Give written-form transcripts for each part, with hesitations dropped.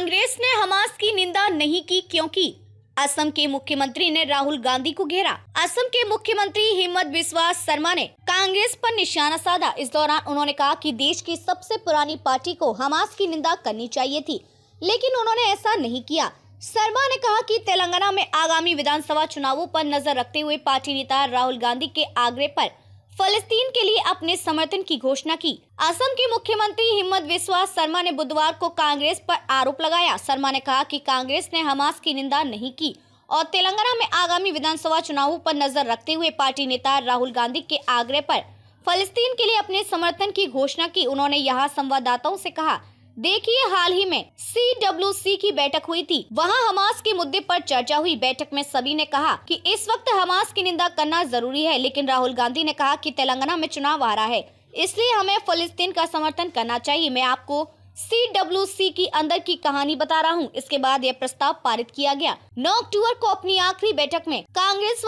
कांग्रेस ने हमास की निंदा नहीं की क्योंकि असम के मुख्यमंत्री ने राहुल गांधी को घेरा। असम के मुख्यमंत्री हिमंत बिस्वा शर्मा ने कांग्रेस पर निशाना साधा। इस दौरान उन्होंने कहा कि देश की सबसे पुरानी पार्टी को हमास की निंदा करनी चाहिए थी, लेकिन उन्होंने ऐसा नहीं किया। शर्मा ने कहा कि तेलंगाना में आगामी विधानसभा चुनावों पर नजर रखते हुए पार्टी नेता राहुल गांधी के आग्रह पर फलस्तीन के लिए अपने समर्थन की घोषणा की। असम के मुख्यमंत्री हिमंत बिस्वा शर्मा ने बुधवार को कांग्रेस पर आरोप लगाया। शर्मा ने कहा कि कांग्रेस ने हमास की निंदा नहीं की और तेलंगाना में आगामी विधानसभा चुनावों पर नजर रखते हुए पार्टी नेता राहुल गांधी के आग्रह पर फलस्तीन के लिए अपने समर्थन की घोषणा की। उन्होंने यहाँ संवाददाताओं से कहा, देखिए, हाल ही में CWC की बैठक हुई थी, वहां हमास के मुद्दे पर चर्चा हुई। बैठक में सभी ने कहा कि इस वक्त हमास की निंदा करना जरूरी है, लेकिन राहुल गांधी ने कहा कि तेलंगाना में चुनाव आ रहा है, इसलिए हमें फलस्तीन का समर्थन करना चाहिए। मैं आपको CWC की अंदर की कहानी बता रहा हूं। इसके बाद यह प्रस्ताव पारित किया गया। 9 अक्टूबर को अपनी आखिरी बैठक में कांग्रेस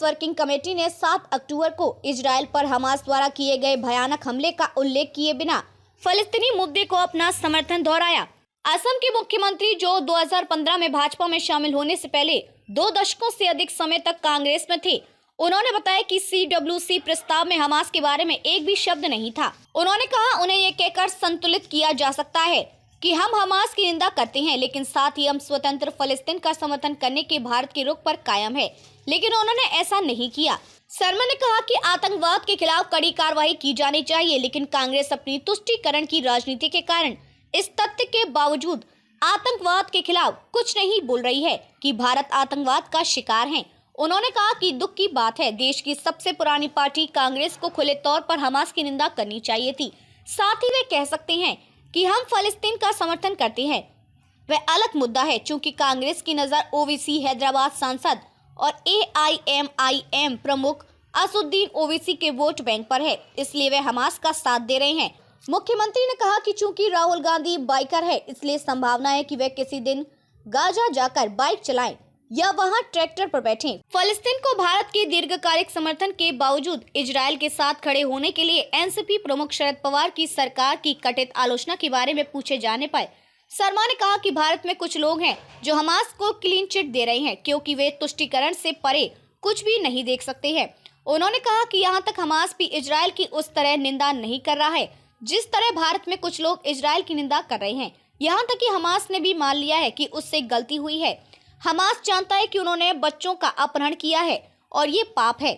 वर्किंग कमेटी ने 7 अक्टूबर को इजराइल पर हमास द्वारा किए गए भयानक हमले का उल्लेख किए बिना फलस्तीनी मुद्दे को अपना समर्थन दोहराया। असम के मुख्यमंत्री, जो 2015 में भाजपा में शामिल होने से पहले 2 दशकों से अधिक समय तक कांग्रेस में थे, उन्होंने बताया कि CWC प्रस्ताव में हमास के बारे में एक भी शब्द नहीं था। उन्होंने कहा, उन्हें यह कहकर संतुलित किया जा सकता है कि हम हमास की निंदा करते हैं, लेकिन साथ ही हम स्वतंत्र फलस्तीन का समर्थन करने के भारत के रुख पर कायम है, लेकिन उन्होंने ऐसा नहीं किया। शर्मा ने कहा कि आतंकवाद के खिलाफ कड़ी कार्रवाई की जानी चाहिए, लेकिन कांग्रेस अपनी तुष्टीकरण की राजनीति के कारण इस तथ्य के बावजूद आतंकवाद के खिलाफ कुछ नहीं बोल रही है कि भारत आतंकवाद का शिकार है। उन्होंने कहा कि दुख की बात है, देश की सबसे पुरानी पार्टी कांग्रेस को खुले तौर पर हमास की निंदा करनी चाहिए थी। साथ ही वे कह सकते हैं कि हम फलस्तीन का समर्थन करते हैं, वह अलग मुद्दा है। चूंकि कांग्रेस की नजर ओवैसी हैदराबाद सांसद और AIMIM प्रमुख असुद्दीन ओवैसी के वोट बैंक पर है, इसलिए वे हमास का साथ दे रहे हैं। मुख्यमंत्री ने कहा कि चूंकि राहुल गांधी बाइकर है, इसलिए संभावना है कि वे किसी दिन गाजा जाकर बाइक चलाएं या वहां ट्रैक्टर पर बैठें। फलस्तीन को भारत के दीर्घकालिक समर्थन के बावजूद इजराइल के साथ खड़े होने के लिए NCP प्रमुख शरद पवार की सरकार की कथित आलोचना के बारे में पूछे जाने पर शर्मा ने कहा कि भारत में कुछ लोग हैं जो हमास को क्लीन चिट दे रहे हैं, क्योंकि वे तुष्टीकरण से परे कुछ भी नहीं देख सकते हैं। उन्होंने कहा कि यहाँ तक हमास भी इजराइल की उस तरह निंदा नहीं कर रहा है जिस तरह भारत में कुछ लोग इजराइल की निंदा कर रहे हैं। यहाँ तक कि हमास ने भी मान लिया है कि उससे गलती हुई है। हमास जानता है कि उन्होंने बच्चों का अपहरण किया है और ये पाप है।